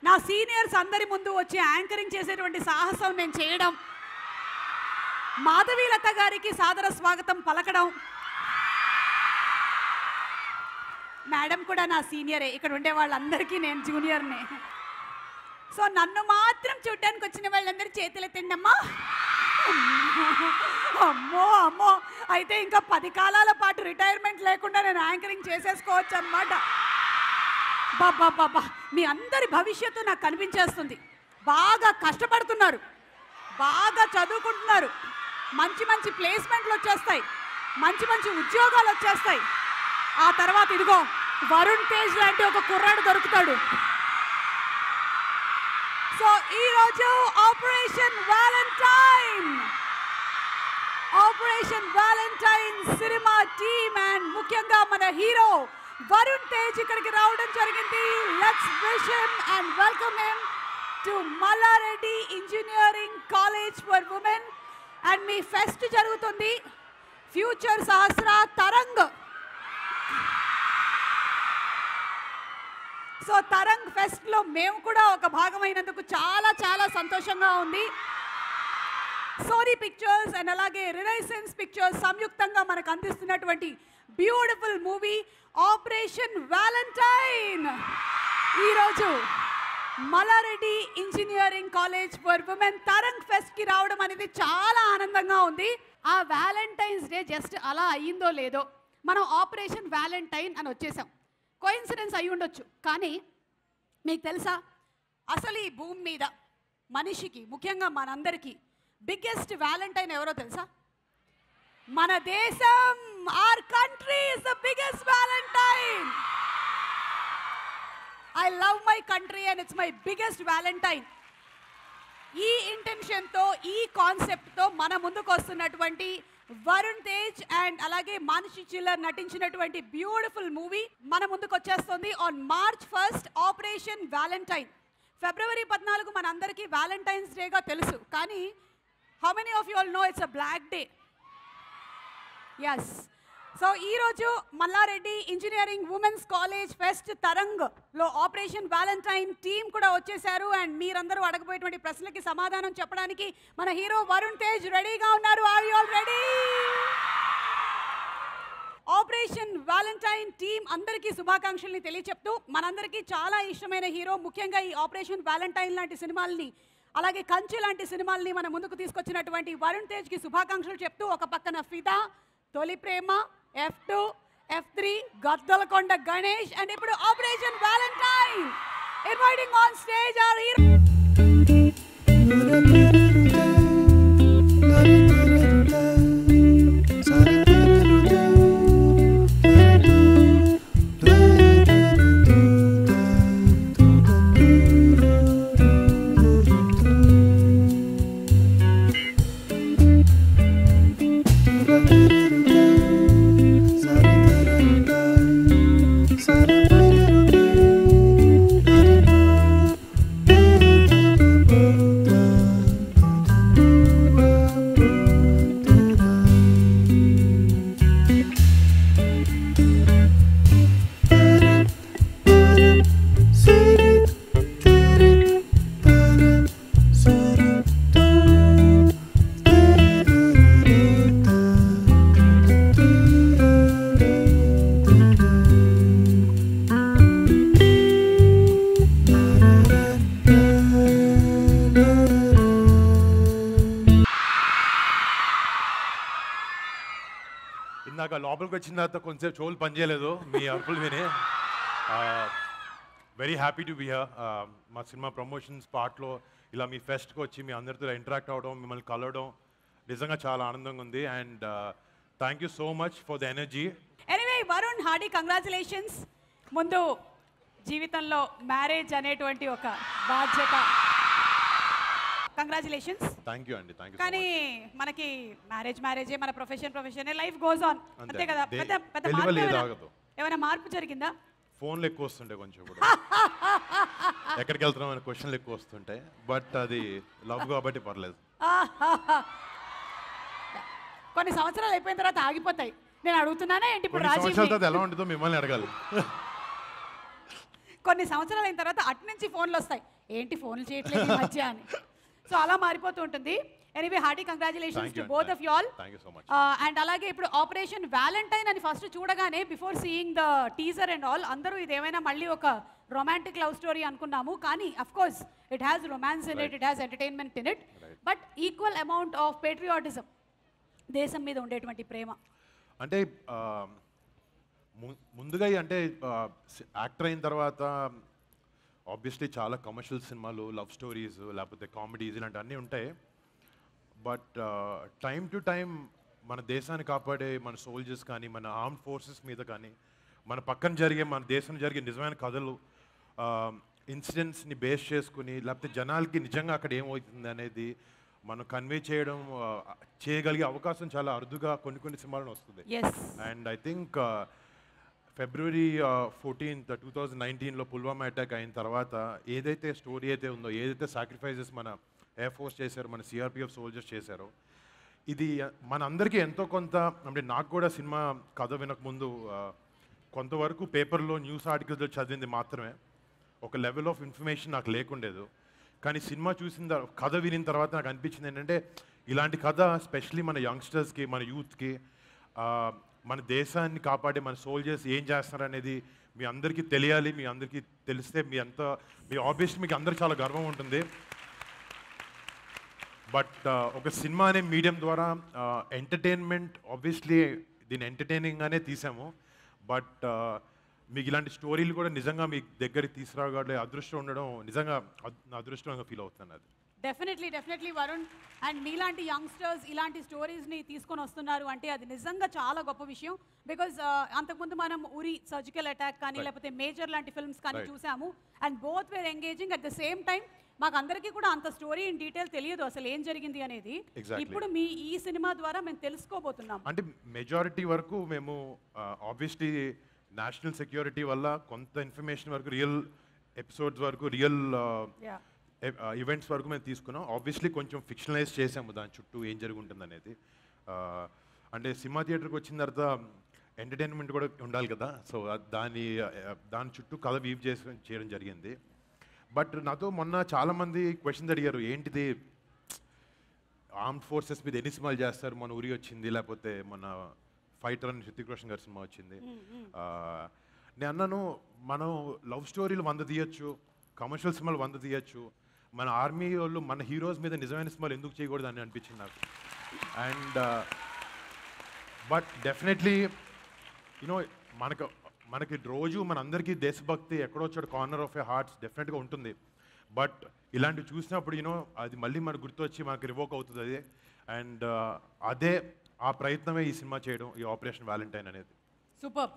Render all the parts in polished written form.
నా సీనియర్స్ అందరి ముందు వచ్చి యాంకరింగ్ చేసేటువంటి సాహసం నేను చేయడం, మాధవీలత గారికి సాదర స్వాగతం పలకడం. మేడం కూడా నా సీనియరే, ఇక్కడ ఉండే వాళ్ళందరికీ నేను జూనియర్నే. సో నన్ను మాత్రం చూడ్డానికి వచ్చిన వాళ్ళందరూ చేతులు ఎత్తండమ్మా. అమ్మో అమ్మో, అయితే ఇంకా 10 కాలాల పాటు రిటైర్మెంట్ లేకుండా నేను యాంకరింగ్ చేసేసుకోవచ్చు అన్నమాట. బాబా బాబా, మీ అందరి భవిష్యత్తు నాకు కనిపించేస్తుంది. బాగా కష్టపడుతున్నారు, బాగా చదువుకుంటున్నారు, మంచి మంచి ప్లేస్మెంట్లు వచ్చేస్తాయి, మంచి మంచి ఉద్యోగాలు వచ్చేస్తాయి. ఆ తర్వాత ఇదిగో వరుణ్ తేజ్ లాంటి ఒక కుర్రాడు దొరుకుతాడు. సో ఈరోజు Operation Valentine cinema team and ముఖ్యంగా మన హీరో వరుణ్ తేజ్ ఇక్కడికి రావడం జరిగింది. Let's wish him and welcome him to Malla Reddy engineering college for women. And మీ ఫెస్ట్ జరుగుతుంది ఫ్యూచర్ సహస్ర తరంగ్. సో తరంగ్ ఫెస్ట్లో మేము కూడా ఒక భాగమైనందుకు చాలా చాలా సంతోషంగా ఉంది. సోనీ పిక్చర్స్ అండ్ అలాగే రినైసెన్స్ పిక్చర్స్ సంయుక్తంగా మనకు అందిస్తున్నటువంటి బ్యూటిఫుల్ మూవీ ఆపరేషన్ వ్యాలంటైన్ ఈరోజు Malla Reddy engineering college for women Tarang ఫెస్ట్కి రావడం అనేది చాలా ఆనందంగా ఉంది. ఆ వ్యాలంటైన్స్ డే జస్ట్ అలా అయ్యిందో లేదో మనం ఆపరేషన్ వ్యాలంటైన్ అని వచ్చేసాం. కోయిన్సిడెన్స్ అయి ఉండొచ్చు, కానీ మీకు తెలుసా అసలు ఈ భూమి మీద మనిషికి ముఖ్యంగా మనందరికీ బిగ్గెస్ట్ వ్యాలంటైన్ ఎవరో తెలుసా? మన దేశం. Our country is the biggest valentine. I love my country and it's my biggest valentine. ఈ ఇంటెన్షన్తో, ఈ కాన్సెప్ట్తో మన ముందుకు వస్తున్నటువంటి వరుణ్ తేజ్ అండ్ అలాగే మానసి చిల్లర్ నటించినటువంటి బ్యూటిఫుల్ మూవీ మన ముందుకు వచ్చేస్తుంది on March 1st Operation Valentine. February 14 మనందరికీ వ్యాలంటైన్స్ డేగా తెలుసు, కానీ how many of you all know it's a black day? Yes. So ఈరోజు Malla Reddy engineering women's college fest తరంగ్లో ఆపరేషన్ వ్యాలంటైన్ టీమ్ కూడా వచ్చేసారు. అండ్ మీరందరూ అడగబోయేటువంటి ప్రశ్నలకి సమాధానం చెప్పడానికి మన హీరో వరుణ్ తేజ్ రెడీగా ఉన్నారు. Are you all ready? Operation Valentine team అందరికీ శుభాకాంక్షల్ని తెలియచెప్తూ, మనందరికీ చాలా ఇష్టమైన హీరో, ముఖ్యంగా ఈ ఆపరేషన్ వ్యాలంటైన్ లాంటి సినిమాల్ని అలాగే కంచె లాంటి సినిమాల్ని మన ముందుకు తీసుకొచ్చినటువంటి వరుణ్ తేజ్కి శుభాకాంక్షలు చెప్తూ, ఒక పక్కన Fidaa, Tholi Prema, F2, F3, Gaddalakonda Ganesh and ఇప్పుడు Operation Valentine. Inviting on stage our hero. ఇందాక లోపలికి వచ్చిన తర్వాత కొంచెంసేపు చెవులు పనిచేయలేదు మీ అరుపులు విని. Very happy to be here. మా సినిమా ప్రమోషన్స్ పార్ట్లో ఇలా మీ ఫెస్ట్కి వచ్చి మీ అందరితో ఇంటరాక్ట్ అవ్వడం, మిమ్మల్ని కలవడం నిజంగా చాలా ఆనందంగా ఉంది. And thank you so much for the energy. Anyway Varun, hearty congratulations. ముందు జీవితంలో మ్యారేజ్ అనేటువంటి ఒక బాధ్యత. కంగ్రాచులేషన్స్. థ్యాంక్ యూ అండి. Thank you. కానీ మనకి మ్యారేజే, మన ప్రొఫెషన్ లైఫ్ గోస్ ఆన్, అంతే కదా. పెద్ద ఏమైనా మార్పు జరిగిందా? ఫోన్లు ఎక్కువ వస్తుంటాయి కొంచెం కూడా, ఎక్కడికి వెళ్తున్నాం అనే క్వశ్చన్లు ఎక్కువ వస్తుంటాయి. బట్ అది లవ్ కాబట్టి పర్లేదు. కొన్ని సంవత్సరాలు అయిపోయిన తర్వాత ఆగిపోతాయి. నేను అడుగుతున్నానే ఏంటి ఇప్పుడు సంవత్సరాల తర్వాత ఎలా ఉంటుందో మిమ్మల్ని అడగాలి. కొన్ని సంవత్సరాలు అయిన తర్వాత అటు నుంచి ఫోన్లు వస్తాయి, ఏంటి ఫోన్లు చేయట్లేదు ఈ మధ్య అని. సో అలా మారిపోతూ ఉంటుంది. Anyway hearty congratulations to both of you all. Thank you so much. And అలాగే ఇప్పుడు ఆపరేషన్ వ్యాలంటైన్ అని ఫస్ట్ చూడగానే before seeing the teaser and all అందరూ ఇదేమైనా మళ్ళీ ఒక రొమాంటిక్ లవ్ స్టోరీ అనుకున్నాము, కానీ of course it has romance in it, it has entertainment in it, but equal amount of patriotism, దేశం మీద ఉండేటువంటి ప్రేమ. అంటే ముందుగా అంటే యాక్టర్ అయిన తర్వాత ఆబ్వియస్లీ చాలా కమర్షియల్ సినిమాలు, లవ్ స్టోరీస్, లేకపోతే కామెడీస్ ఇలాంటివన్నీ ఉంటాయి. బట్ టైం టు టైం మన దేశాన్ని కాపాడే మన సోల్జర్స్ కానీ, మన ఆర్మ్డ్ ఫోర్సెస్ మీద కానీ, మన పక్కన జరిగే, మన దేశం జరిగే నిజమైన కథలు, ఇన్సిడెంట్స్ని బేస్ చేసుకుని, లేకపోతే జనాలకి నిజంగా అక్కడ ఏమవుతుంది అనేది మనం కన్వే చేయగలిగే అవకాశం చాలా అరుదుగా కొన్ని సినిమాలను వస్తుంది. And I think February 14th 2019లో పుల్వామా అటాక్ అయిన తర్వాత ఏదైతే స్టోరీ అయితే ఉందో, ఏదైతే సాక్రిఫైజెస్ మన ఎయిర్ ఫోర్స్ చేశారో, మన సిఆర్పిఎఫ్ సోల్జర్స్ చేశారో, ఇది మనందరికీ ఎంతో కొంత, అంటే నాకు కూడా సినిమా కథ వినకముందు కొంతవరకు పేపర్లో న్యూస్ ఆర్టికల్స్లో చదివింది మాత్రమే, ఒక లెవెల్ ఆఫ్ ఇన్ఫర్మేషన్ నాకు లేకుండేదు. కానీ సినిమా చూసిన కథ వినిన తర్వాత నాకు అనిపించింది ఏంటంటే, ఇలాంటి కథ స్పెషలీ మన యంగ్స్టర్స్కి, మన యూత్కి, మన దేశాన్ని కాపాడే మన సోల్జర్స్ ఏం చేస్తున్నారు అనేది మీ అందరికీ తెలియాలి. మీ అందరికీ తెలిస్తే మీ ఆబ్వియస్లీ మీకు అందరికి చాలా గర్వం ఉంటుంది. బట్ ఒక సినిమా అనే మీడియం ద్వారా ఎంటర్టైన్మెంట్, ఆబ్వియస్లీ దీన్ని ఎంటర్టైనింగ్గానే తీసాము, బట్ మీకు ఇలాంటి స్టోరీలు కూడా నిజంగా మీ దగ్గరికి తీసుకురాగలే అదృష్టం ఉండడం నిజంగా నా అదృష్టంగా ఫీల్ అవుతున్నాను. అది డెఫినెట్లీ వరుణ్, అండ్ మీలాంటి యంగ్స్టర్స్ ఇలాంటి స్టోరీస్ని తీసుకొని వస్తున్నారు అంటే అది నిజంగా చాలా గొప్ప విషయం. బికాజ్ అంతకుముందు మనం ఉరి సర్జికల్ అటాక్ కానీ లేకపోతే మేజర్ లాంటి ఫిల్మ్స్ కానీ చూసాము, and both wear engaging. At the same time మాకు అందరికీ కూడా అంత స్టోరీ ఇన్ డీటెయిల్ తెలియదు అసలు ఏం జరిగింది అనేది. ఇప్పుడు మీ ఈ సినిమా ద్వారా మేము తెలుసుకోబోతున్నాం. అంటే మెజారిటీ వరకు మేము ఆబ్వియస్లీ నేషనల్ సెక్యూరిటీ వల్ల కొంత ఇన్ఫర్మేషన్ వరకు, రియల్ ఎపిసోడ్స్ వరకు, రియల్ ఈవెంట్స్ వరకు మేము తీసుకున్నాం. ఆబ్వియస్లీ కొంచెం ఫిక్షనలైజ్ చేసాము దాని చుట్టూ ఏం జరుగుతుంది అనేది. అంటే సినిమా థియేటర్కి వచ్చిన తర్వాత ఎంటర్టైన్మెంట్ కూడా ఉండాలి కదా, సో దాని చుట్టూ కథ వీవ్ చేయడం జరిగింది. బట్ నాతో మొన్న చాలామంది క్వశ్చన్స్ అడిగారు, ఏంటిది ఆర్మ్డ్ ఫోర్సెస్ మీద ఎన్ని సినిమాలు చేస్తారు, మన ఊరి వచ్చింది, లేకపోతే మన ఫైటర్ అని హృతిక్ రోషన్ గారి సినిమా వచ్చింది. నేను అన్నాను, మనం లవ్ స్టోరీలు 100 తీయచ్చు, కమర్షియల్ సినిమాలు 100 తీయచ్చు, మన ఆర్మీ వాళ్ళు మన హీరోస్ మీద నిజమైన సినిమాలు ఎందుకు చేయకూడదు అని అనిపించింది నాకు. అండ్ బట్ డెఫినెట్లీ యూనో మనకి రోజు మనందరికీ దేశభక్తి ఎక్కడో చోట కార్నర్ ఆఫ్ ఏ హార్ట్స్ డెఫినెట్గా ఉంటుంది. బట్ ఇలాంటివి చూసినప్పుడు యూనో అది మళ్ళీ మనకు గుర్తొచ్చి మనకు రివోక్ అవుతుంది అది. అండ్ ఆ ప్రయత్నమే ఈ సినిమా చేయడం, ఈ ఆపరేషన్ వ్యాలంటైన్ అనేది. సూపర్.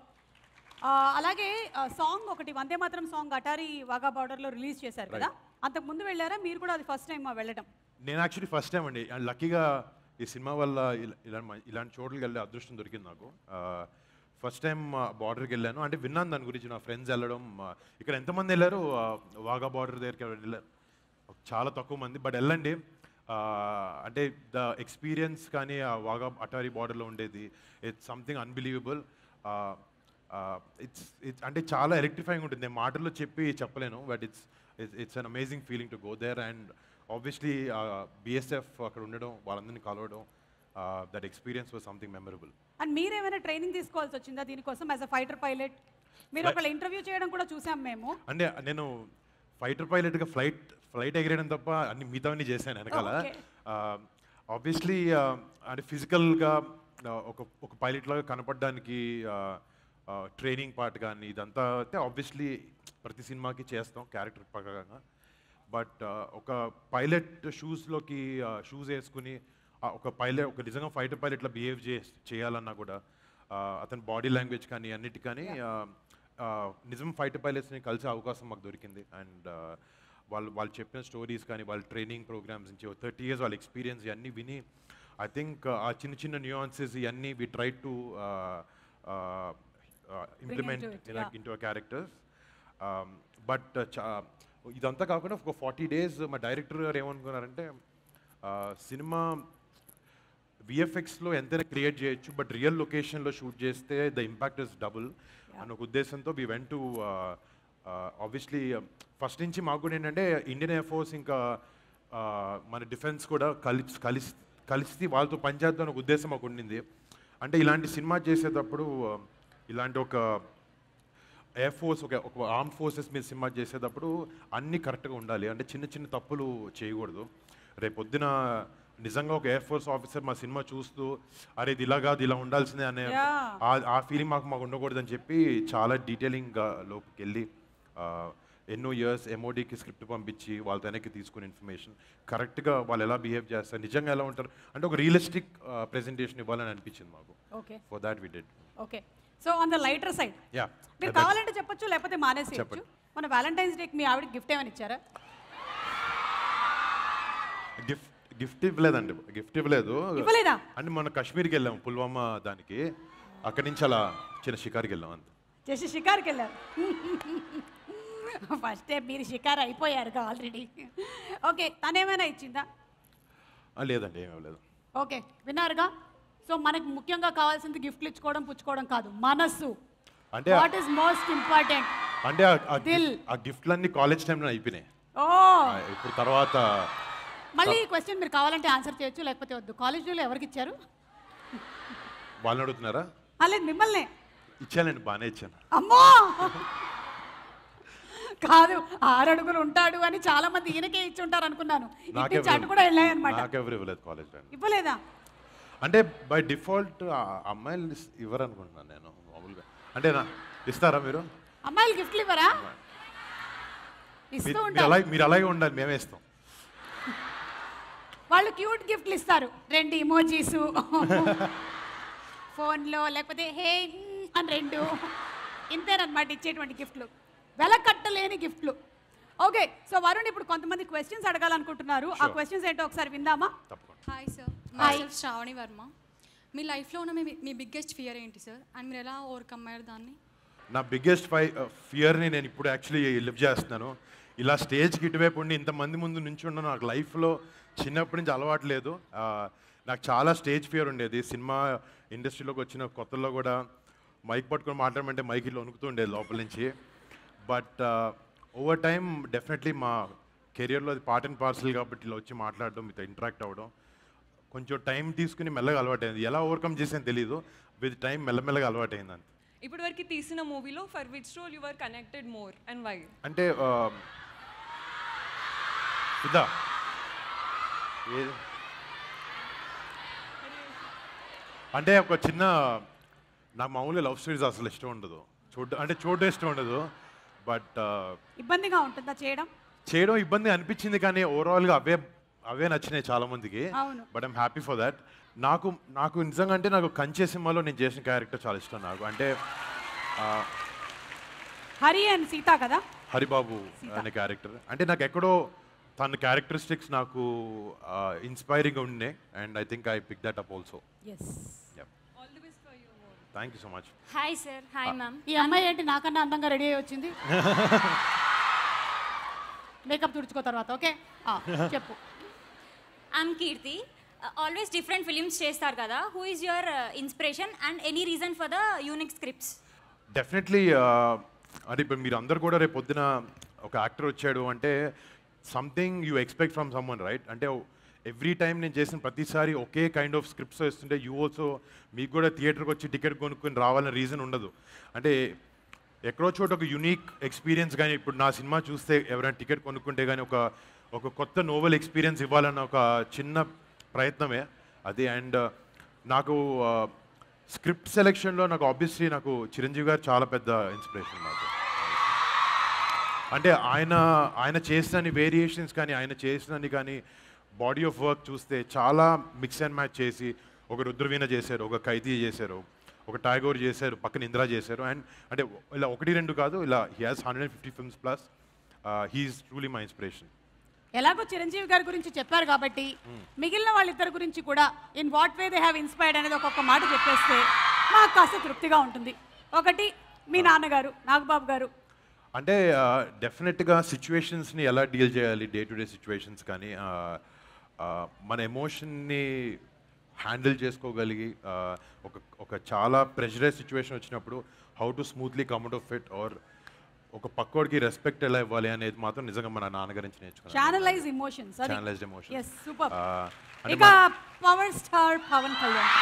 అలాగే సాంగ్ ఒకటి వందే మాత్రం సాంగ్ అటారీ వాఘా బార్డర్లో రిలీజ్ చేశారు కదా, అంతకు ముందు వెళ్ళారా మీరు కూడా? అది ఫస్ట్ టైం వెళ్ళడం? నేను యాక్చువల్లీ ఫస్ట్ టైం అండి. అండ్ లక్కీగా ఈ సినిమా వల్ల ఇలాంటి చోట్లకి వెళ్ళే అదృష్టం దొరికింది నాకు. ఫస్ట్ టైం బార్డర్కి వెళ్ళాను, అంటే విన్నాను దాని గురించి, నా ఫ్రెండ్స్ వెళ్ళడం. ఇక్కడ ఎంతమంది వెళ్ళారు వాఘా బార్డర్ దగ్గరికి? వెళ్ళారు చాలా తక్కువ మంది, బట్ వెళ్ళండి. అంటే ద ఎక్స్పీరియన్స్ కానీ ఆ వాఘా అటారీ బార్డర్లో ఉండేది, ఇట్స్ సంథింగ్ అన్బిలీవబుల్. ఇట్స్ అంటే చాలా ఎలక్ట్రిఫైయింగ్ ఉంటుంది. నేను మాటల్లో చెప్పలేను, but it's an amazing feeling to go there. And obviously BSF అక్కడ ఉండడం, వాళ్ళందరినీ కలవడం, that experience was something memorable. And మీరేమైనా ట్రైనింగ్ తీసుకోవాల్సి వచ్చిందా దీనికోసం యాజ్ అ ఫైటర్ పైలట్? మీరు ఒకళ్ళ ఇంటర్వ్యూ చేయడం కూడా చూసాం మేము. అంటే నేను ఫైటర్ పైలట్గా ఫ్లైట్ ఎగిరేయడం తప్ప అన్ని మిగతావన్నీ చేశాను వెనకాల. ఆబ్వియస్లీ అంటే ఫిజికల్గా ఒక పైలట్ లాగా కనపడడానికి ట్రైనింగ్ పార్ట్ కానీ ఇదంతా అయితే ఆబ్వియస్లీ ప్రతి సినిమాకి చేస్తాం క్యారెక్టర్ ప్రకారంగా. బట్ ఒక పైలట్ షూస్ వేసుకుని ఒక నిజంగా ఫైటర్ పైలట్లా బిహేవ్ చేయాలన్నా కూడా అతని బాడీ లాంగ్వేజ్ కానీ అన్నిటి కానీ నిజం ఫైటర్ పైలట్స్ని కలిసే అవకాశం మాకు దొరికింది. అండ్ వాళ్ళు చెప్పిన స్టోరీస్ కానీ వాళ్ళ ట్రైనింగ్ ప్రోగ్రామ్స్ నుంచి 30 years వాళ్ళ ఎక్స్పీరియన్స్ ఇవన్నీ విని ఐ థింక్ ఆ చిన్న న్యూయాన్సెస్ ఇవన్నీ we try to implement into a characters. But ఇదంతా కాకుండా ఒక 40 days మా డైరెక్టర్ గారు ఏమనుకున్నారంటే సినిమా విఎఫ్ఎక్స్లో ఎంతైనా క్రియేట్ చేయొచ్చు, బట్ రియల్ లొకేషన్లో షూట్ చేస్తే ద ఇంపాక్ట్ ఇస్ డబుల్ అన్న ఒక ఉద్దేశంతో we went to obviously first నుంచి మాకు కూడా ఏంటంటే ఇండియన్ ఎయిర్ ఫోర్స్ ఇంకా మన డిఫెన్స్ కూడా కలిసి వాళ్ళతో పనిచేద్దాం ఒక ఉద్దేశం మాకు ఉండింది. అంటే ఇలాంటి సినిమా చేసేటప్పుడు ఇలాంటి ఒక ఎయిర్ ఫోర్స్ ఒక ఆర్మ్ ఫోర్సెస్ మీద సినిమా చేసేటప్పుడు అన్నీ కరెక్ట్గా ఉండాలి. అంటే చిన్న చిన్న తప్పులు చేయకూడదు. రేపొద్దున నిజంగా ఒక ఎయిర్ ఫోర్స్ ఆఫీసర్ మా సినిమా చూస్తూ అరే ఇది ఇలా కాదు ఇలా ఉండాల్సిందే అనే ఆ ఫీలింగ్ మాకు ఉండకూడదని చెప్పి చాలా డీటెయిలింగ్గా లోపుకి వెళ్ళి ఎన్నో ఇయర్స్ ఎంఓడికి స్క్రిప్ట్ పంపించి వాళ్ళ వెనక్కి తీసుకుని ఇన్ఫర్మేషన్ కరెక్ట్గా వాళ్ళు ఎలా బిహేవ్ చేస్తారు, నిజంగా ఎలా ఉంటారు అంటే ఒక రియలిస్టిక్ ప్రెజెంటేషన్ ఇవ్వాలని అనిపించింది మాకు. Okay, for that we did. Okay, so on the lighter side yeah మీరు కావాలంటే చెప్పొచ్చు, లేకపోతే మానేసేయచ్చు. మన వ్యాలంటైన్స్ డేకి మీ ఆవిడకి గిఫ్ట్ ఏమైనా ఇచ్చారా? గిఫ్ట్ ఇవ్వలేదండి, గిఫ్ట్ ఇవ్వలేదు. ఇవ్వలేదా? అంటే మొన్న కాశ్మీర్కి వెళ్ళాము పుల్వామా దానికి, అక్కడి నుంచి అలా చిన్న షికార్కి వెళ్ళాం అంత. చేసి షికార్కి వెళ్ళారు. ఫస్టే మీరు షికార్ అయిపోయారుగా ఆల్రెడీ. ఓకే, తనేమైనా ఇచ్చిందా? లేదండి, ఏమీ లేదు. ఓకే, విన్నారుగా. సో మనకు ముఖ్యంగా కావాల్సింది గిఫ్ట్లు ఇచ్చుకోవడం పుచ్చుకోవడం కాదు, మనస్సు. అంటే వాట్ ఈస్ మోస్ట్ ఇంపార్టెంట్. అంటే ఆ గిఫ్ట్లన్నీ కాలేజ్ టైంలో అయిపోయినాయి. ఓ, ఇప్పుడు తర్వాత మళ్ళీ ఈ క్వశ్చన్ మీరు కావాలంటే ఆన్సర్ చేయొచ్చు, లేకపోతే వద్దు. కాలేజీలో ఎవరికి ఇచ్చారు? వాళ్ళని అడుగుతున్నారా? లేదు, మిమ్మల్ని. ఇచ్చానండి, బాగానే ఇచ్చాను. అమ్మో, కాదు 6 అడుగులు ఉంటాడు అని చాలా మంది ఈయనకే ఇచ్చి ఉంటారు అనుకున్నాను. ఇటు అటు కూడా వెళ్ళాయి అనమాట. నాకెవరు ఇవ్వలేదు కాలేజ్ టైం. ఇవ్వలేదా? అంటే బై డిఫాల్ట్ అమ్మాయిలు ఇవ్వరు అనుకుంటున్నాను నేను మామూలుగా. అంటే ఇస్తారా మీరు? అమ్మాయిలు గిఫ్ట్లు ఇవ్వరా? ఇస్తూ ఉంటారు. మీరు అలాగే ఉండాలి, మేమే ఇస్తాం. వాళ్ళు క్యూట్ గిఫ్ట్లు ఇస్తారు, 2 ఇమోజీస్ ఫోన్లో, లేకపోతే హే అని 2, ఇంతేనమాట ఇచ్చేటువంటి గిఫ్ట్లు, వెలకట్టలేని గిఫ్ట్లు. ఓకే, సో వరుణ్ ఇప్పుడు కొంతమంది క్వశ్చన్స్ అడగాలనుకుంటున్నారు. ఆ క్వశ్చన్స్ ఏంటో ఒకసారి విందామా? Hi sir, my Sravani Varma. మీ లైఫ్లో ఉన్న మీ బిగ్గెస్ట్ ఫియర్ ఏంటి సార్, అండ్ మీరు ఎలా ఓవర్కమ్ అయ్యారు దాన్ని? నా బిగ్గెస్ట్ ఫియర్ని నేను ఇప్పుడు యాక్చువల్లీ లివ్ చేస్తున్నాను. ఇలా స్టేజ్కి ఇటువైపు ఉండి ఇంతమంది ముందు నుంచి ఉన్నాను. నాకు లైఫ్లో చిన్నప్పటి నుంచి అలవాటు లేదు. నాకు చాలా స్టేజ్ ఫియర్ ఉండేది. సినిమా ఇండస్ట్రీలోకి వచ్చిన కొత్తలో కూడా మైక్ పట్టుకొని మాట్లాడమంటే మైక్ ఇట్లా వణుకుతూ ఉండేది లోపల నుంచి. బట్ ఓవర్ టైం డెఫినెట్లీ మా కెరియర్లో అది పార్ట్ అండ్ పార్సల్ కాబట్టి ఇలా వచ్చి మాట్లాడడం, మీతో ఇంటరాక్ట్ అవ్వడం కొంచెం టైం తీసుకుని మెల్లగా అలవాటైంది. ఎలా ఓవర్కమ్ చేసాను తెలీదు, విత్ టైం మెల్లమెల్లగా అలవాటైంది అంతే. ఇప్పటి వరకు తీసిన మూవీలో for which role you were connected more and why? అంటే ఇదా అంటే ఒక చిన్న, నాకు మామూలుగా లవ్ స్టోరీస్ అసలు ఇష్టం ఉండదు, చూడడం ఇష్టం ఉండదు. బట్ ఇబ్బందిగా ఉంటుందా చేయడం ఇబ్బంది అనిపించింది, కానీ ఓవరాల్గా అవే నచ్చినాయి చాలా మందికి. But I'm happy for that. నాకు నిజంగా అంటే నాకు కంచె సినిమాలో నేను చేసిన క్యారెక్టర్ చాలా ఇష్టం నాకు. అంటే హరి అండ్ సీత కదా, హరిబాబు అనే క్యారెక్టర్. అంటే నాకు ఎక్కడో తన క్యారెక్టరిస్టిక్స్ నాకు ఇన్స్పైరింగ్ ఉండే, and I think I pick that up also. All the best for you more. Thank you so much. Hi sir. Hi ma'am. ఈ అమ్మాయి ఏంటి నాకన్నా అందంగా రెడీ అయ్యి వచ్చింది? మేకప్ తుడుచుకో తర్వాత. ఓకే, చెప్పు. I'm Keerthi. Always different films చేస్తారు కదా, who is your inspiration and any reason for the unique scripts? Definitely అంటే ఇప్పుడు మీరు అందరు కూడా రేపు పొద్దున ఒక యాక్టర్ వచ్చాడు అంటే something you expect from someone, right? అంటే ఎవ్రీ టైం నేను చేసిన ప్రతిసారి ఒకే కైండ్ ఆఫ్ స్క్రిప్ట్స్ వేస్తుంటే యూ ఆల్సో మీకు కూడా థియేటర్కి వచ్చి టికెట్ కొనుక్కొని రావాలని రీజన్ ఉండదు. అంటే ఎక్కడో చోట ఒక యునీక్ ఎక్స్పీరియన్స్, కానీ ఇప్పుడు నా సినిమా చూస్తే ఎవరైనా టికెట్ కొనుక్కుంటే కానీ ఒక కొత్త నోవెల్ ఎక్స్పీరియన్స్ ఇవ్వాలన్న ఒక చిన్న ప్రయత్నమే అది. అండ్ నాకు స్క్రిప్ట్ సెలెక్షన్లో నాకు ఆబ్వియస్లీ నాకు చిరంజీవి గారు చాలా పెద్ద ఇన్స్పిరేషన్ నాకు. అంటే ఆయన చేసిన వేరియేషన్స్ కానీ ఆయన చేసినని కానీ బాడీ ఆఫ్ వర్క్ చూస్తే చాలా మిక్స్ అండ్ మ్యాచ్ చేసి ఒక రుద్రవీణ చేశారు, ఒక ఖైదీ చేశారు, ఒక టాగోర్ చేశారు, పక్కన ఇందిరా చేశారు. అండ్ అంటే ఇలా 1-2 కాదు, ఇలా he has 150 films plus. He's truly my inspiration. ఎలాగో చిరంజీవి గారి గురించి చెప్పారు కాబట్టి మిగిలిన వాళ్ళిద్దరి గురించి కూడా in what way they have inspired అనేది ఒక్కొక్క మాట చెప్పేస్తే మాకు కాస్త తృప్తిగా ఉంటుంది. ఒకటి మీ నాన్నగారు నాగబాబు గారు. అంటే డెఫినెట్గా సిచ్యువేషన్స్ని ఎలా డీల్ చేయాలి, డే టు డే సిచ్యువేషన్స్ కానీ మన ఎమోషన్ని హ్యాండిల్ చేసుకోగలిగి ఒక చాలా ప్రెషరైజ్ సిచ్యువేషన్ వచ్చినప్పుడు how to smoothly come out of it, or ఒక పక్కోడికి రెస్పెక్ట్ ఎలా ఇవ్వాలి అనేది మాత్రం నిజంగా మన నాన్నగారి నుంచి నేర్చుకున్నాను. Channelize emotions. Channelized emotions. Yes super. అంటే ఇక పవర్ స్టార్ పవన్ కళ్యాణ్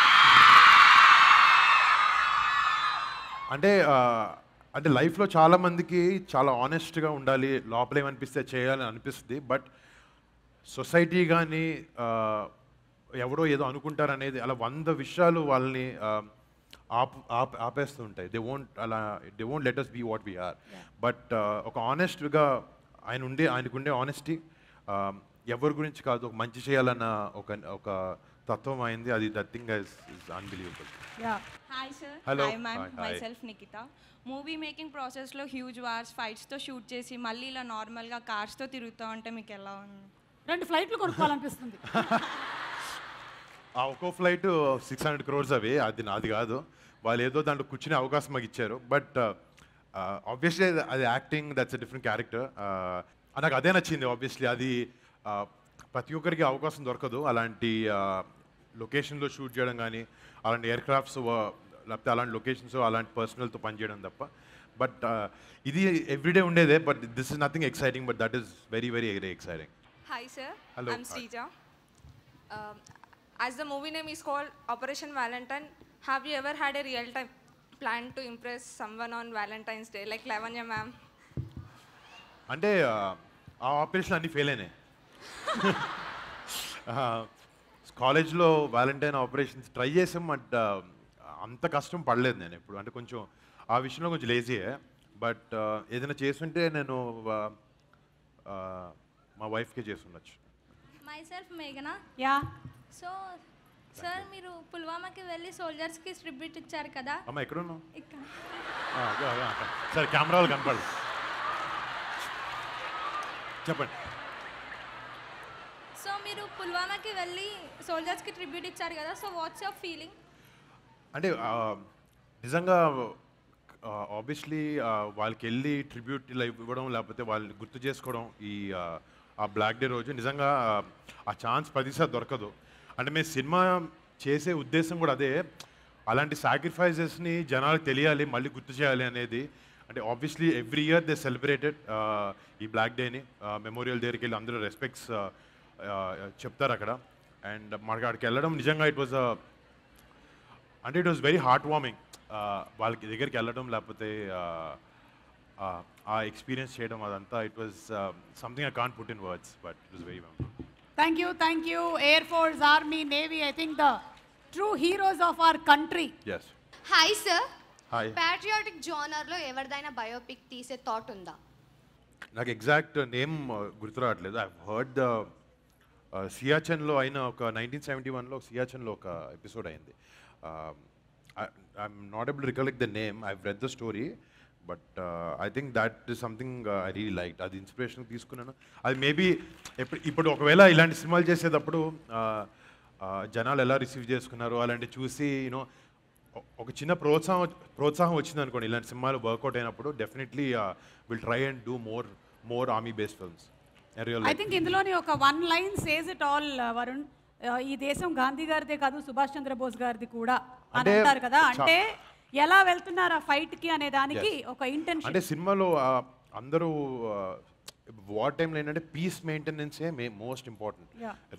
అంటే అంటే లైఫ్లో చాలా మందికి చాలా ఆనెస్ట్గా ఉండాలి, లోపల ఏమనిపిస్తే చేయాలని అనిపిస్తుంది. బట్ సొసైటీ కానీ ఎవరో ఏదో అనుకుంటారనేది అలా 100 విషయాలు వాళ్ళని ఆపేస్తూ ఉంటాయి. They won't let us be what we are. But ఒక ఆనెస్ట్గా ఆయనకుండే ఆనెస్టీ ఎవరి గురించి కాదు, ఒక మంచి చేయాలన్న ఒక తత్వం అయింది. అది that thing is unbelievable. Yeah Hi sir. Hello. Hi ma'am. Hi. Myself Nikita. Movie making ప్రాసెస్లో హ్యూజ్ వార్స్ ఫైట్స్తో షూట్ చేసి మళ్ళీ ఇలా నార్మల్గా కార్స్తో తిరుగుతూ ఉంటే మీకు ఎలా ఉంది? 2 ఫ్లైట్లు కొనుక్కోవాలనిపిస్తుంది. ఆ ఒక్కో ఫ్లైట్ 600 crores అవి, అది నాది కాదు. వాళ్ళు ఏదో దాంట్లో కూర్చునే అవకాశం మాకు ఇచ్చారు. బట్ ఆబ్వియస్లీ అది acting, that's a different character. నాకు అదే నచ్చింది. ఆబ్వియస్లీ అది ప్రతి ఒక్కరికి అవకాశం దొరకదు అలాంటి లొకేషన్లో షూట్ చేయడం కానీ, అలాంటి ఎయిర్ క్రాఫ్ట్స్ లేకపోతే అలాంటి లొకేషన్స్ అలాంటి పర్సనల్తో పనిచేయడం తప్ప. బట్ ఇది ఎవ్రీడే ఉండేదే. But this is nothing exciting, but that is very very very exciting. Hi sir, Hello. I'm Srija. As the movie name is called Operation Valentine, have you ever had a real-time plan to impress someone on Valentine's Day, like Lavanya ma'am? అంటే ఆ operation అన్నీ fail అయినాయి. కాలేజ్లో Valentine operations try చేసాం. But అంత కష్టం పడలేదు నేను ఎప్పుడు. అంటే కొంచెం ఆ విషయంలో కొంచెం లేజీయే. బట్ ఏదైనా చేస్తుంటే నేను మా వైఫ్కే చేస్తుండొచ్చు. మై సెల్ఫ్ మేఘనా. యా సో సార్ మీరు పుల్వామాకి వెళ్ళి సోల్జర్స్కి ట్రిబ్యూట్ ఇచ్చారు కదా. అమ్మ ఎక్కడున్నావు? ఇక్కడ సరే కెమెరాలు కనపడదు, చెప్పండి. సో మీరు పుల్వామాకి వెళ్ళి సోల్జర్స్కి ట్రిబ్యూట్ ఇచ్చారు కదా. So what's your feeling? అంటే నిజంగా ఆబ్వియస్లీ వాళ్ళకి వెళ్ళి ట్రిబ్యూట్ ఇలా ఇవ్వడం, లేకపోతే వాళ్ళని గుర్తు చేసుకోవడం ఆ బ్లాక్ డే రోజు నిజంగా ఆ ఛాన్స్ 10 దొరకదు. అంటే మేము సినిమా చేసే ఉద్దేశం కూడా అదే. అలాంటి సాక్రిఫైజెస్ని జనాలకు తెలియాలి, మళ్ళీ గుర్తు చేయాలి అనేది. అంటే obviously every year they celebrated ఈ బ్లాక్ డేని. మెమోరియల్ దగ్గరికి వెళ్ళి అందరూ రెస్పెక్ట్స్ చెప్తారు అక్కడ. అండ్ మనకి అక్కడికి వెళ్ళడం నిజంగా it was very heart warming. వాళ్ళకి దగ్గరికి వెళ్ళడం, లేకపోతే ఆ ఎక్స్పీరియన్స్ చేయడం, అదంతా it was something I can't put in words, but it was very memorable. Thank you air force, army, navy. I think the true heroes of our country. Yes. Hi sir. Hi. Patriotic జోనర్లో ఎవరిదైనా biopic తీసే thought ఉందా? నాకు exact name గుర్తు రావట్లేదు. I heard సియాచెన్లో అయిన ఒక 1971లో సియాచెన్లో ఒక ఎపిసోడ్ అయింది. I'm not able to recollect the name. I read the story, but I think that is something I really like. అది ఇన్స్పిరేషన్ తీసుకున్నాను. అది మేబీ ఇప్పుడు ఒకవేళ ఇలాంటి సినిమాలు చేసేటప్పుడు జనాలు ఎలా రిసీవ్ చేసుకున్నారు అలాంటి చూసి యూనో ఒక చిన్న ప్రోత్సాహం వచ్చింది అనుకోండి. ఇలాంటి సినిమాలు వర్కౌట్ అయినప్పుడు definitely will try and do more army based films. I think ఇందులోని ఒక 1 line says it all Varun. ఈ దేశం గాంధీ గారిదే కాదు, సుభాష్ చంద్రబోస్ గారిది కూడా అని అంటారు కదా. అంటే ఎలా వెళ్తున్నారు ఆ ఫైట్ కి అనే దానికి ఒక ఇంటెన్షన్. అంటే సినిమాలో అందరూ వార్ టైంలో ఏంటంటే పీస్ మెయింటెనెన్సే మోస్ట్ ఇంపార్టెంట్.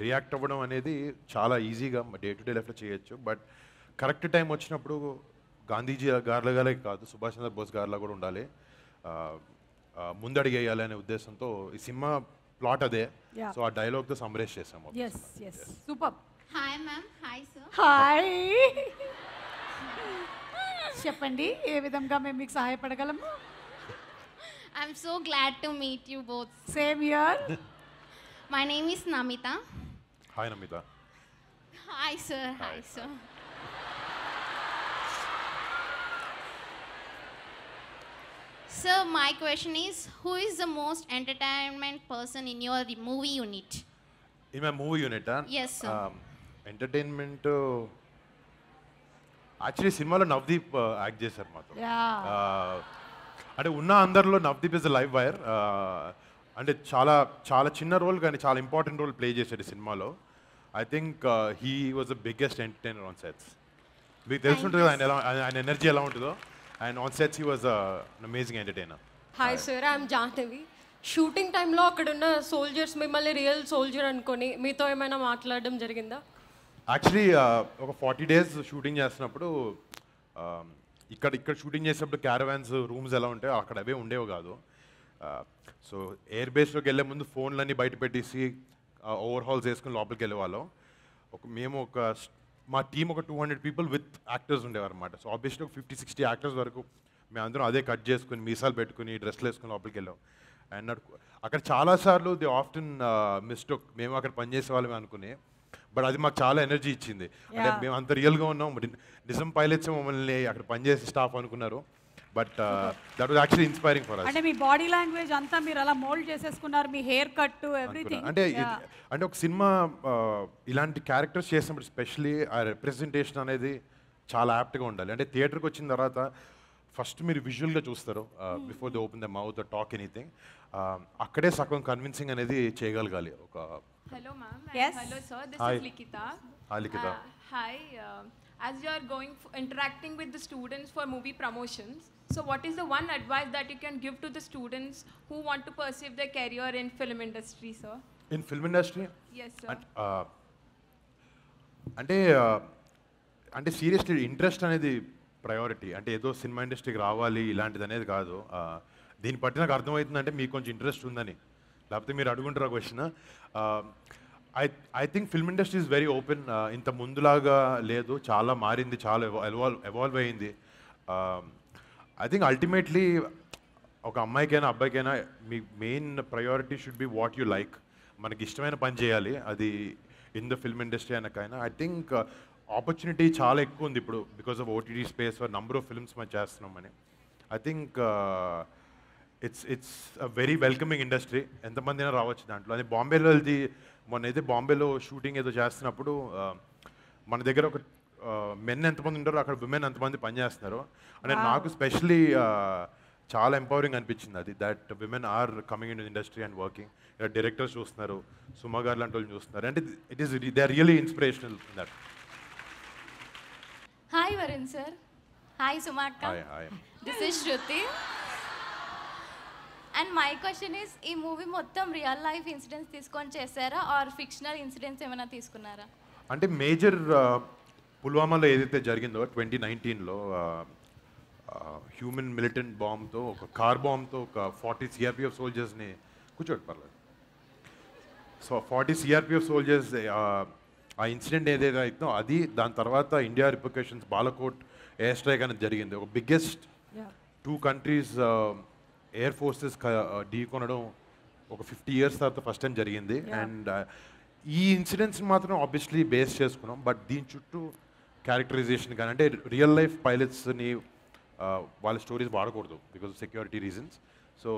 రియాక్ట్ అవ్వడం అనేది చాలా ఈజీగా డే టు డే లైఫ్లో చేయొచ్చు. బట్ కరెక్ట్ టైం వచ్చినప్పుడు గాంధీజీ గారిలాగానే కాదు, సుభాష్ చంద్రబోస్ గారిలా కూడా ఉండాలి, ముందడిగేయాలి అనే ఉద్దేశంతో ఈ సినిమా ప్లాట్ అదే. సో ఆ డైలాగ్తో సమ్మరైజ్ చేసాము. Super. Hi ma'am. Hi sir. Hi. చెప్పండి ఏ విధంగా మేము మీకు సహాయపడగలము? I'm so glad to meet you both. Same here. My name is Namita. Hi Namita. Hi sir. Hi sir. Sir, my question is, who is the most entertainment person in your movie unit? In my movie unit, Yes, sir. Entertainment actually సినిమాలో Navdeep act చేశారు మాతో. అంటే ఉన్న అందరిలో Navdeep is the live wire. అంటే చాలా చాలా చిన్న రోల్ కానీ చాలా ఇంపార్టెంట్ రోల్ ప్లే చేశాడు ఈ సినిమాలో. I think he was the biggest entertainer on sets. మీకు తెలుసుంటుంది కదా ఆయన ఎనర్జీ ఎలా ఉంటుందో. And on sets he was an amazing entertainer. Hi sir, I'm Jahnavi. Shooting టైంలో అక్కడ ఉన్న సోల్జర్స్ మిమ్మల్ని రియల్ సోల్జర్ అనుకొని మీతో ఏమైనా మాట్లాడడం జరిగిందా? యాక్చువల్లీ ఒక 40 days షూటింగ్ చేస్తున్నప్పుడు ఇక్కడ షూటింగ్ చేసినప్పుడు క్యారవాన్స్ రూమ్స్ ఎలా ఉంటాయో అక్కడ అవే ఉండేవి కాదు. సో ఎయిర్ బేస్లోకి వెళ్ళే ముందు ఫోన్లన్నీ బయట పెట్టేసి ఓవర్హాల్స్ వేసుకుని లోపలికి వెళ్ళేవాళ్ళం. మా టీం ఒక 200 people విత్ యాక్టర్స్ ఉండేవారు అనమాట. సో ఆబ్వియస్లీ ఒక 50-60 యాక్టర్స్ వరకు మేమందరం అదే కట్ చేసుకుని మీసాలు పెట్టుకుని డ్రెస్లు వేసుకుని లోపలికి వెళ్ళాం. అండ్ అక్కడ చాలాసార్లు ది ఆఫ్టన్ మిస్టేక్ మేము అక్కడ పనిచేసే వాళ్ళమే అనుకుని, బట్ అది మాకు చాలా ఎనర్జీ ఇచ్చింది. అంటే మేము అంత రియల్గా ఉన్నాం, నిజం పైలట్స్ మమ్మల్ని అక్కడ పనిచేసే స్టాఫ్ అనుకున్నారు. But that was actually inspiring for us. అంటే మీ బాడీ లాంగ్వేజ్ అంతా మీరు అలా మోల్డ్ చేసేసుకున్నారు, మీ హెయిర్ కట్ ఎవ్రీథింగ్. అంటే ఒక సినిమా ఇలాంటి క్యారెక్టర్స్ చేసినప్పుడు స్పెషలీ ఆ రిప్రజెంటేషన్ అనేది చాలా యాప్ట్గా ఉండాలి. అంటే థియేటర్కి వచ్చిన తర్వాత ఫస్ట్ మీరు విజువల్గా చూస్తారు before the open the mouth talk anything. అక్కడే సగం కన్విన్సింగ్ అనేది చేయగలగాలి. ఒక Hello ma'am. Yes. Hello sir. This Hi. is Likita. Hi, Likita. Hi. As you are interacting with the students for movie promotions, so what is the one advice that you can give to the students who want to pursue their career in film industry, sir? In film industry Yes, sir. అంటే seriously interest అనేది priority. అంటే ఏదో cinema ఇండస్ట్రీకి రావాలి ఇలాంటిది అనేది కాదు. దీన్ని బట్టి నాకు అర్థమవుతుందంటే మీకు కొంచెం ఇంట్రెస్ట్ ఉందని, లేకపోతే మీరు అడుగుంటారు question. I think film industry is very open. ఇంత ముందులాగా లేదు, చాలా మారింది, చాలా ఎవాల్వ్ అయ్యింది. ఐ థింక్ అల్టిమేట్లీ ఒక అమ్మాయికైనా అబ్బాయికైనా మీ main priority should be what you like. మనకి ఇష్టమైన పని చేయాలి, అది ఇన్ ద ఫిల్మ్ ఇండస్ట్రీ అనకైనా. ఐ థింక్ ఆపర్చునిటీ చాలా ఎక్కువ ఉంది ఇప్పుడు because of OTT space, number of films మనం చేస్తున్నామని. I think it's a very welcoming industry. ఎంతమంది అయినా రావచ్చు దాంట్లో. అది బాంబేలో వెళ్తే మొన్న అయితే బాంబేలో షూటింగ్ ఏదో చేస్తున్నప్పుడు మన దగ్గర ఒక మెన్ ఎంతమంది ఉంటారో అక్కడ విమెన్ ఎంతమంది పనిచేస్తున్నారు. అంటే నాకు స్పెషలీ చాలా ఎంపవరింగ్ అనిపించింది అది, that women are coming in industry and working. ఇలా డైరెక్టర్స్ చూస్తున్నారు, సుమా గారు లాంటి వాళ్ళు చూస్తున్నారు. అంటే it is they are really inspirational in that. Hi Varun sir. Hi Sumakka. Hi. This is Shruti. And my question is, ఈ movie మొత్తం real life incidents తీసుకొని చేశారా ఆర్ ఫిక్షనల్ ఇన్సిడెంట్స్ ఏమైనా తీసుకున్నారా? అంటే మేజర్ పుల్వామాలో ఏదైతే జరిగిందో 2019లో హ్యూమన్ మిలిటెంట్ బాంబ్తో, ఒక కార్ బాంబ్తో ఒక 40 CRPF సోల్జర్స్ని కూర్చోటి పర్లేదు. సో 40 CRPF సోల్జర్స్ ఆ ఇన్సిడెంట్ ఏదైతే అవుతుందో అది, దాని తర్వాత India repercussions Balakot air strike అనేది జరిగింది. ఒక బిగ్గెస్ట్ 2 countries ఎయిర్ ఫోర్సెస్ ఢీ కొనడం ఒక 50 years తర్వాత ఫస్ట్ టైం జరిగింది. అండ్ ఈ ఇన్సిడెంట్స్ మాత్రం ఆబ్వియస్లీ బేస్ చేసుకున్నాం, బట్ దీని చుట్టూ క్యారెక్టరైజేషన్ కానీ అంటే రియల్ లైఫ్ పైలట్స్ని వాళ్ళ స్టోరీస్ వాడకూడదు because of security reasons. So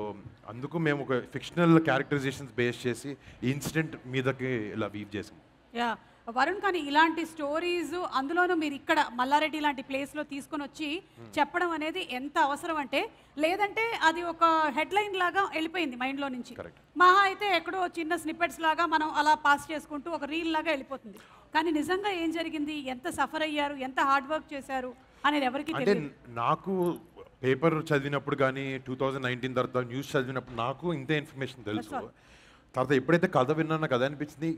అందుకు మేము ఒక ఫిక్షనల్ క్యారెక్టరైజేషన్స్ బేస్ చేసి ఈ ఇన్సిడెంట్ మీదకి ఇలా వీవ్ చేసాం. యా వరుణ్, కానీ ఇలాంటి స్టోరీస్ అందులోనూ మీరు ఇక్కడ మల్లారెడ్డి లాంటి ప్లేస్లో తీసుకొని వచ్చి చెప్పడం అనేది ఎంత అవసరం అంటే, లేదంటే అది ఒక హెడ్లైన్ లాగా వెళ్ళిపోయింది మైండ్లో నుంచి. మహా అయితే ఎక్కడో చిన్న స్నిప్పెట్స్ లాగా మనం అలా పాస్ చేసుకుంటూ ఒక రీల్ లాగా వెళ్ళిపోతుంది. కానీ నిజంగా ఏం జరిగింది, ఎంత సఫర్ అయ్యారు, ఎంత హార్డ్ వర్క్ చేశారు అనేది ఎవరికి అంటే తెలియదు. నాకు పేపర్ చదివినప్పుడు కానీ 2019 తర్వాత న్యూస్ చదివినప్పుడు నాకు ఇంతే ఇన్ఫర్మేషన్ తెలుసు. తర్వాత ఎప్పుడైతే కథ విన్నానో కథ అనిపించింది,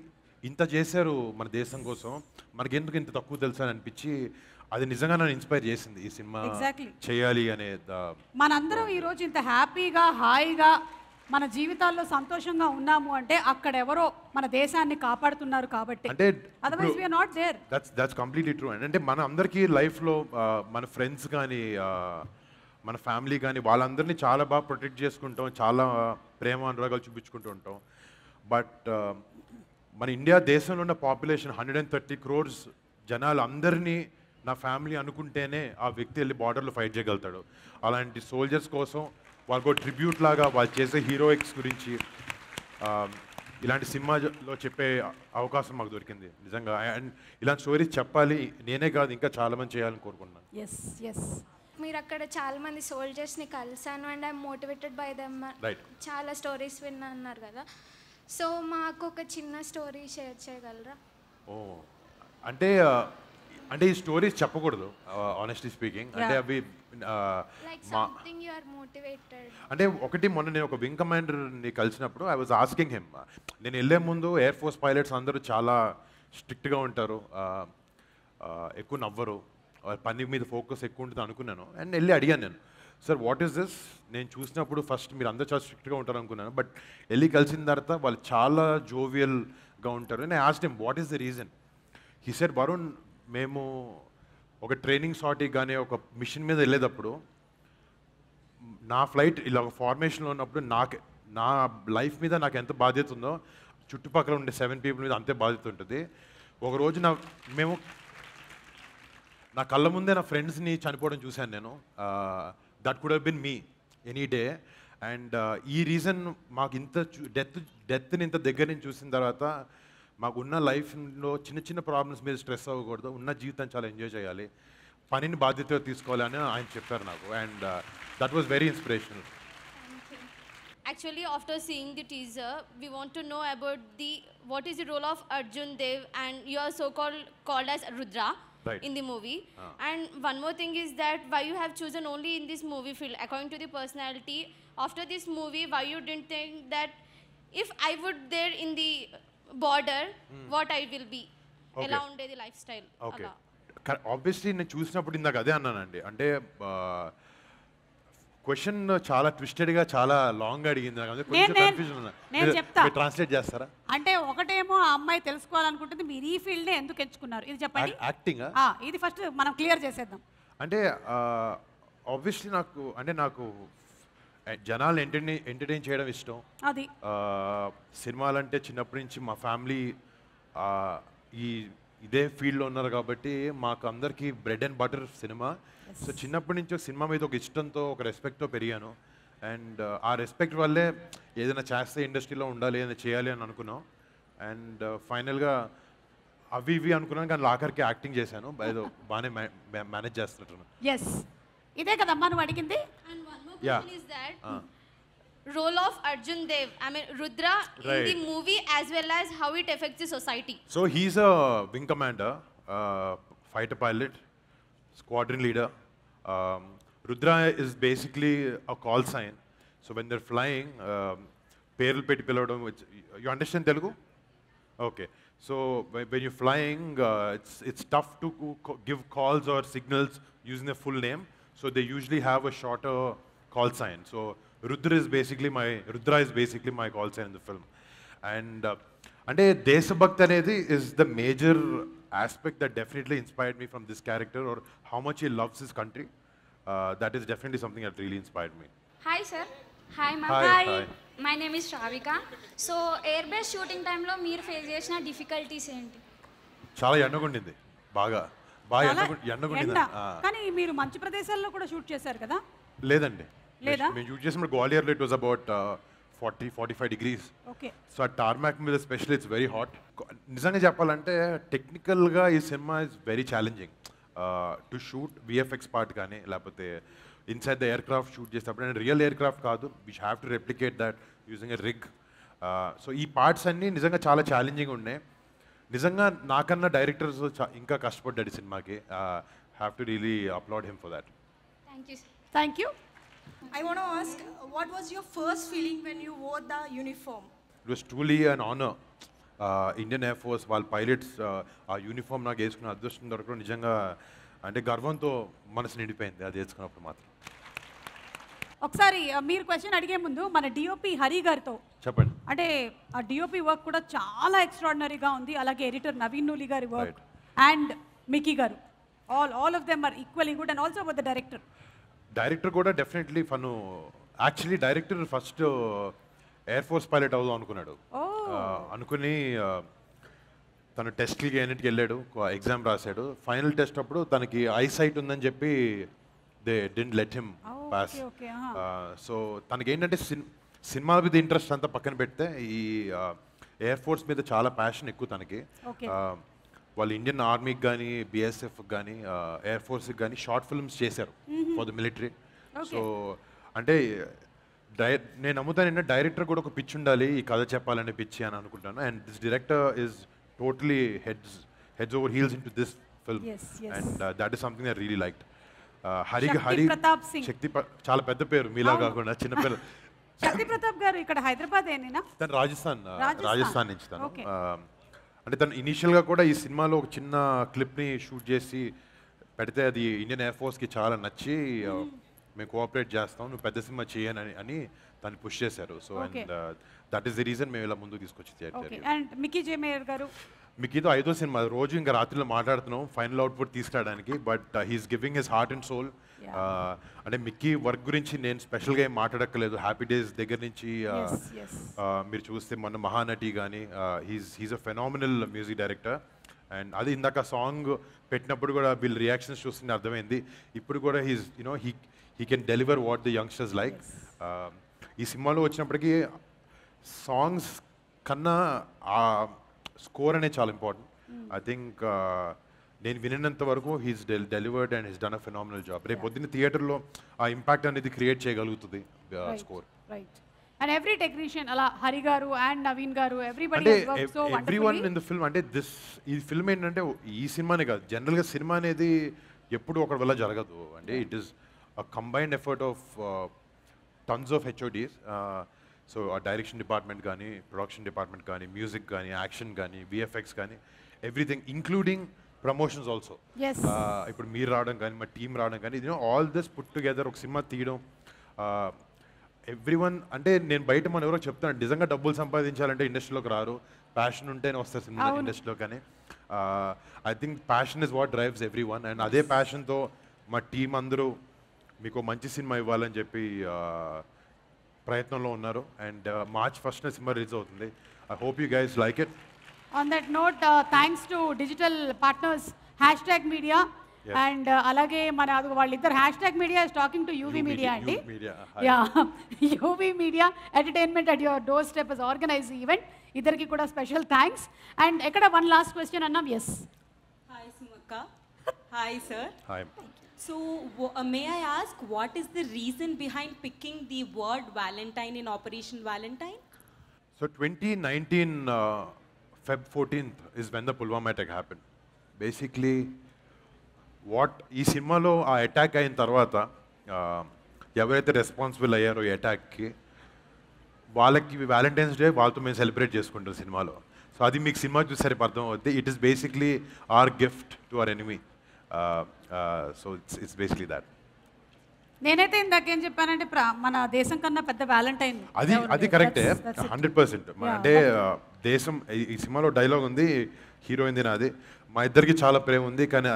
ఇంత చేశారు మన దేశం కోసం, మనకి ఎందుకు ఇంత తక్కువ తెలుసు అని అనిపించి అది నిజంగా నన్ను ఇన్స్పైర్ చేసింది ఈ సినిమా చేయాలి అనే. మనందరం ఈరోజు ఇంత హ్యాపీగా హాయిగా మన జీవితాల్లో సంతోషంగా ఉన్నాము అంటే అక్కడ ఎవరో మన దేశాన్ని కాపాడుతున్నారు కాబట్టి. అంటే otherwise we are not there. That's completely true. అంటే మన అందరికీ లైఫ్లో మన ఫ్రెండ్స్ కానీ మన ఫ్యామిలీ కానీ వాళ్ళందరినీ చాలా బాగా ప్రొటెక్ట్ చేసుకుంటాం, చాలా ప్రేమ అనురాగాలు చూపించుకుంటూ ఉంటాం. బట్ మన ఇండియా దేశంలో ఉన్న పాపులేషన్ 130 crores జనాలు అందరినీ నా ఫ్యామిలీ అనుకుంటేనే ఆ వ్యక్తి వెళ్ళి బార్డర్లో ఫైట్ చేయగలుగుతాడు. అలాంటి సోల్జర్స్ కోసం వాళ్ళకు ట్రిబ్యూట్ లాగా వాళ్ళు చేసే హీరోయిక్స్ గురించి ఇలాంటి సినిమాలో చెప్పే అవకాశం మాకు దొరికింది నిజంగా. అండ్ ఇలాంటి స్టోరీస్ చెప్పాలి, నేనే కాదు ఇంకా చాలామంది చేయాలని కోరుకున్నాను. మీరు అక్కడ చాలా మంది సోల్జర్స్ని కలిసాను and I'm motivated by them, చాలా స్టోరీస్ విన్నా అన్నారు కదా. సో మాకు ఒక చిన్న స్టోరీ షేర్ చేయగలరా? అంటే అంటే ఈ స్టోరీస్ చెప్పకూడదు ఆనెస్ట్లీ స్పీకింగ్. అంటే అవి like something you are motivated. అంటే ఒకటి మొన్న నేను ఒక వింగ్ కమాండర్ని కలిసినప్పుడు ఐ వాజ్ ఆస్కింగ్ హిమ్, నేను వెళ్ళే ముందు ఎయిర్ ఫోర్స్ పైలట్స్ అందరూ చాలా స్ట్రిక్ట్గా ఉంటారు, ఎక్కువ నవ్వరు, పని మీద ఫోకస్ ఎక్కువ ఉంటుంది అనుకున్నాను. అండ్ వెళ్ళి అడిగాను నేను, సార్ వాట్ ఈస్ దిస్? నేను చూసినప్పుడు ఫస్ట్ మీరు అందరూ చాలా స్ట్రిక్ట్గా ఉంటారు అనుకున్నాను, బట్ వెళ్ళి కలిసిన తర్వాత వాళ్ళు చాలా జోవియల్గా ఉంటారు. నేను asked him what is the reason. He said, Varun, మేము ఒక ట్రైనింగ్ సార్టీకి కానీ ఒక మిషన్ మీద వెళ్ళేటప్పుడు నా ఫ్లైట్ ఇలా ఒక ఫార్మేషన్లో ఉన్నప్పుడు నా లైఫ్ మీద నాకు ఎంత బాధ్యత ఉందో చుట్టుపక్కల ఉండే 7 people మీద అంతే బాధ్యత ఉంటుంది. ఒకరోజు నా కళ్ళ ముందే నా ఫ్రెండ్స్ని చనిపోవడం చూశాను నేను. That could have been me any day. And ఈ రీజన్ మాకు ఇంత డెత్ని ఇంత దగ్గర నుంచి చూసిన తర్వాత మాకున్న లైఫ్లో చిన్న చిన్న ప్రాబ్లమ్స్ మీద స్ట్రెస్ అవ్వకూడదు, ఉన్న జీవితం చాలా ఎంజాయ్ చేయాలి, పనిని బాధ్యతగా తీసుకోవాలి అని ఆయన చెప్పారు నాకు. And that was very inspirational. Actually, after seeing the teaser, we want to know about what is the role of Arjun Dev, and you are called as Rudra in the movie. And one more thing is that why you have chosen only in this movie field according to the personality. After this movie, why you didn't think that if I would there in the border, what I will be? ఎలా ఉండేది life style? Okay, obviously నేను చూసినప్పుడు ఇందాక అదే అన్నానండి. అంటే question చాలా ట్విస్టెడ్గా చాలా లాంగ్గా అడిగింది నాకు. కొంచెం కన్ఫ్యూజన్ నేను చెప్తా, ట్రాన్స్లేట్ చేస్తారా? అంటే ఒకటేమో ఆ అమ్మాయి తెలుసుకోవాలనుకుంటుంది, మీరు ఈ ఫీల్డ్నే ఎందుకు ఎంచుకున్నారు ఇది చెప్పండి. యాక్టింగ్ ఇది ఫస్ట్ మనం క్లియర్ చేసేద్దాం. అంటే ఆబ్వియస్లీ నాకు జనాలు ఎంటర్టైన్ చేయడం ఇష్టం. అది సినిమాలంటే చిన్నప్పటి నుంచి మా ఫ్యామిలీ ఇదే ఫీల్డ్లో ఉన్నారు కాబట్టి మాకు అందరికీ bread and butter cinema. So చిన్నప్పటి నుంచి సినిమా మీద ఒక ఇష్టంతో ఒక రెస్పెక్ట్తో పెరిగాను. అండ్ ఆ రెస్పెక్ట్ వల్లే ఏదైనా చేస్తే ఇండస్ట్రీలో ఉండాలి, ఏదైనా చేయాలి అని అనుకున్నాం. అండ్ ఫైనల్గా అవి ఇవి అనుకున్నాను, కానీ ఆఖరికి యాక్టింగ్ చేశాను. ఏదో బాగానే మేనేజ్ చేస్తున్నట్టు. ఎస్, ఇదే కదమ్మా నువ్వు అడిగింది. And one more question is that role of Arjun Dev, I mean Rudra, in the movie as well as how it affects the society. So he's a wing commander, fighter pilot, squadron leader. Rudra is basically a call sign. So when they're flying, peril petti pilavadam, which you understand Telugu? Okay. So when you're flying, it's tough to give calls or signals using the full name. So they usually have a shorter call sign. So Rudra is basically my call sign in the film. And ante Deshabhakti anedi is the major aspect that definitely inspired me from this character, or how much he loves his country. That is definitely something that really inspired me. Hi sir. Hi ma'am. Hi. My name is Shravika. So airbase shooting time lo meer face chesina difficulties enti? చాలా ఎండగుండింది, బాగా ఎండగుండింది. కానీ మీరు మంచి ప్రదేశాల్లో కూడా shoot చేశారు కదా? లేదండి, లేదా? మేము షూట్ చేసినప్పుడు గ్వాలియర్లో it was about 40-45 degrees. Okay. So ఆ టార్మాక్ మీద స్పెషల్లీ ఇట్స్ వెరీ హాట్. నిజంగా చెప్పాలంటే టెక్నికల్గా ఈ cinema is very challenging to shoot. VFX part కానీ లేకపోతే inside the air craft shoot చేసేటప్పుడు, అండ్ రియల్ ఎయిర్ క్రాఫ్ట్ కాదు, we have to replicate that using a rig. So ఈ పార్ట్స్ అన్నీ నిజంగా చాలా ఛాలెంజింగ్ ఉన్నాయి. నిజంగా నాకన్నా డైరెక్టర్స్ ఇంకా కష్టపడ్డాడు ఈ సినిమాకి. Have to really applaud him for that. Thank you sir. Thank you. I want to ask, what was your first feeling when you wore the uniform? It was truly an honor. Indian air force వాళ్ళ pilots ఆ uniform నాకు వేసుకున్న అదృష్టం దొరకడం నిజంగా అంటే గర్వంతో మనసు నిండిపోయింది అది వేసుకున్నప్పుడు మాత్రం. ఒకసారి మీరు క్వశ్చన్ అడిగే ముందు మన డిఓపి హరి గారితో చెప్పండి. అంటే ఆ డిఓపి వర్క్ కూడా చాలా ఎక్స్ట్రాడినరీగా ఉంది. అలాగే ఎడిటర్ నవీన్ నూలి గారి వర్క్ అండ్ మికీ గారు, all of them are equally good. And also about the director కూడా definitely fun. Actually director first air force pilot అవుదాం అనుకున్నాడు. అనుకుని తను టెస్ట్కి అన్నిటికి వెళ్ళాడు, ఎగ్జామ్ రాశాడు. ఫైనల్ టెస్ట్ అప్పుడు తనకి ఐసైట్ ఉందని చెప్పి they didn't let him pass. So తనకి ఏంటంటే సినిమాల మీద ఇంట్రెస్ట్ అంతా పక్కన పెడితే ఈ ఎయిర్ ఫోర్స్ మీద చాలా ప్యాషన్ ఎక్కువ తనకి. వాళ్ళు ఇండియన్ ఆర్మీకి కానీ బిఎస్ఎఫ్కి కానీ ఎయిర్ ఫోర్స్కి కానీ షార్ట్ ఫిల్మ్స్ చేశారు ఫర్ ద మిలిటరీ. సో అంటే నేను నమ్ముతాను ఏంటంటే డైరెక్టర్ కూడా ఒక పిచ్ ఉండాలి ఈ కథ చెప్పాలనే పిచ్చి అని అనుకుంటాను. And this director is totally heads over heels in to this film. Yes, yes. And that is something I really liked. Shakti Pratap Singh. చాలా పెద్ద పేరు మీలా కాకుండా చిన్న పేరు. శక్తి ప్రతాప్ గారు ఇక్కడ హైదరాబాద్ ఏనేనా? తను రాజస్థాన్ నుంచి తను. అంటే తను ఇనీషియల్గా కూడా ఈ సినిమాలో ఒక చిన్న క్లిప్ని షూట్ చేసి పెడితే అది ఇండియన్ ఎయిర్ ఫోర్స్కి చాలా నచ్చి మేము కోఆపరేట్ చేస్తాం, నువ్వు పెద్ద సినిమా చేయని అని తను పుష్ చేశారు. So and that is the reason మేము ఇలా ముందుకు తీసుకొచ్చి. అండ్ మిక్కీ జే మేయర్ గారు, మిక్కీతో 5వ సినిమా, రోజు ఇంకా రాత్రిలో మాట్లాడుతున్నాం ఫైనల్ అవుట్పుట్ తీసుకురావడానికి. But he's giving his heart and soul. అంటే మిక్కీ వర్క్ గురించి నేను స్పెషల్గా ఏం మాట్లాడక్కర్లేదు. హ్యాపీ డేస్ దగ్గర నుంచి మీరు చూస్తే మొన్న మహానటి కానీ he's a phenomenal music director. And అది ఇందాక సాంగ్ పెట్టినప్పుడు కూడా వీళ్ళ రియాక్షన్స్ చూస్తుంటే అర్థమైంది. ఇప్పుడు కూడా he can deliver what the youngsters like. ఈ సినిమాలో వచ్చినప్పటికీ సాంగ్స్ కన్నా ఆ స్కోర్ అనేది చాలా ఇంపార్టెంట్. ఐ థింక్ నేను వినినంత వరకు he's delivered and he's done a phenomenal job. రేపు పొద్దున్న థియేటర్లో ఆ ఇంపాక్ట్ అనేది క్రియేట్ చేయగలుగుతుంది score. Right. And every technician అలా హరి గారు అండ్ నవీన్ గారు అంటే ఎవ్రీవన్ ఇన్ ద ఫిల్మ్. అంటే ఈ ఫిల్మ్ ఏంటంటే ఈ సినిమానే కాదు, జనరల్గా సినిమా అనేది ఎప్పుడు ఒకటి వల్ల జరగదు. అంటే it is a combined effort of tons of HODs. So ఆ డైరెక్షన్ డిపార్ట్మెంట్ కానీ, ప్రొడక్షన్ డిపార్ట్మెంట్ కానీ, మ్యూజిక్ కానీ, యాక్షన్ కానీ, VFX కానీ, ఎవ్రీథింగ్ ఇంక్లూడింగ్ ప్రమోషన్స్ ఆల్సో. ఇప్పుడు మీరు రావడం కానీ, మా టీం రావడం కానీ, ఆల్ దిస్ పుట్ టుగెదర్ ఒక సినిమా తీయడం. ఎవ్రీవన్ అంటే నేను బయట మనం ఎవరో చెప్తాను, నిజంగా డబ్బులు సంపాదించాలంటే ఇండస్ట్రీలోకి రారు, ప్యాషన్ ఉంటేనే వస్తారు సినిమా ఇండస్ట్రీలో. కానీ I think passion is what drives everyone. And అదే ప్యాషన్తో మా టీం అందరూ మీకు మంచి సినిమా ఇవ్వాలని చెప్పి ప్రయత్నంలో ఉన్నారు. అండ్ March 1st సినిమా రిలీజ్ అవుతుంది. I hope you guys like it. On that note, thanks to digital partners #media and అలాగే మన వాళ్ళిద్దరు #media is talking to UV Media అండి. UV Media Entertainment at your doorstep has organized the event. ఇద్దరికి కూడా special thanks. And ఎక్కడ one last question అన్నాం. Yes. Hi సుమక్క. Hi sir. Hi. So, may I ask, what is the reason behind picking the word Valentine in Operation Valentine? So 2019 Feb 14th is when the Pulwama attack happened. Basically, ఈ సినిమాలో ఆ attack అయిన తర్వాత ఎవరైతే responsible అయ్యారో ఈ అటాక్కి, వాళ్ళకి Valentine's day వాళ్ళతో మేము సెలబ్రేట్ చేసుకుంటాం సినిమాలో. సో అది మీకు సినిమా చూసేసరికి అర్థం అవుతుంది. It is basically our gift to our enemy. So it's basically that. నేనైతే ఇందాకేం చెప్పానంటే మన దేశం కన్నా పెద్ద వ్యాలంటైన్. అది కరెక్టే 100%. అంటే దేశం, ఈ సినిమాలో డైలాగ్ ఉంది, హీరోయిన్ నాది, మా ఇద్దరికి చాలా ప్రేమ ఉంది, కానీ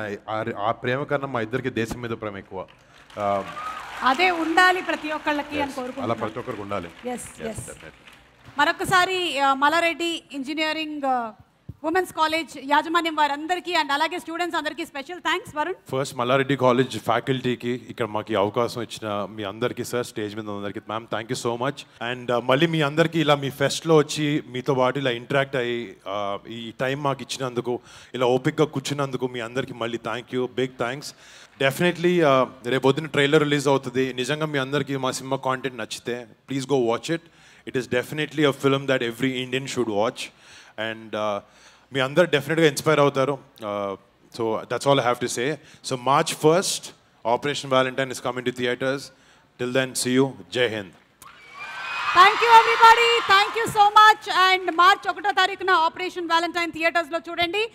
ఆ ప్రేమ కన్నా మా ఇద్దరికి దేశం మీద ప్రేమ ఎక్కువ. అదే ఉండాలి ప్రతి ఒక్కళ్ళకి అని కోరుకుంటున్నాను. అలా ప్రతి ఒక్కరికి ఉండాలి. మరొకసారి మల్లారెడ్డి ఇంజనీరింగ్ ఉమెన్స్ కాలేజ్ యాజమాన్యం వారందరికీ అండ్ అలాగే స్టూడెంట్స్ అందరికీ special thanks. Varun. First Malla Reddy college ఫ్యాకల్టీకి ఇక్కడ మాకు అవకాశం ఇచ్చిన మీ అందరికీ సార్, స్టేజ్ మీద అందరికీ ma'am thank you so much. And మళ్ళీ మీ అందరికీ ఇలా మీ ఫెస్ట్లో వచ్చి మీతో పాటు ఇలా ఇంటరాక్ట్ అయ్యి ఈ టైం మాకు ఇచ్చినందుకు, ఇలా ఓపిక్గా కూర్చున్నందుకు మీ అందరికీ మళ్ళీ thank you, big thanks. Definitely రేపు పొద్దున్న ట్రైలర్ రిలీజ్ అవుతుంది. నిజంగా మీ అందరికీ మా సినిమా కాంటెంట్ నచ్చితే please go watch it. It is definitely a film that every Indian should watch. And మీ అందరు డెఫినెట్గా ఇన్స్పైర్ అవుతారు. So that's all I have to say. So March 1st Operation Valentine is coming to theaters. Till then, see you. Jai Hind. Thank you everybody. Thank you so much. And March 1వ తారీఖున Operation Valentine theaters లో చూడండి.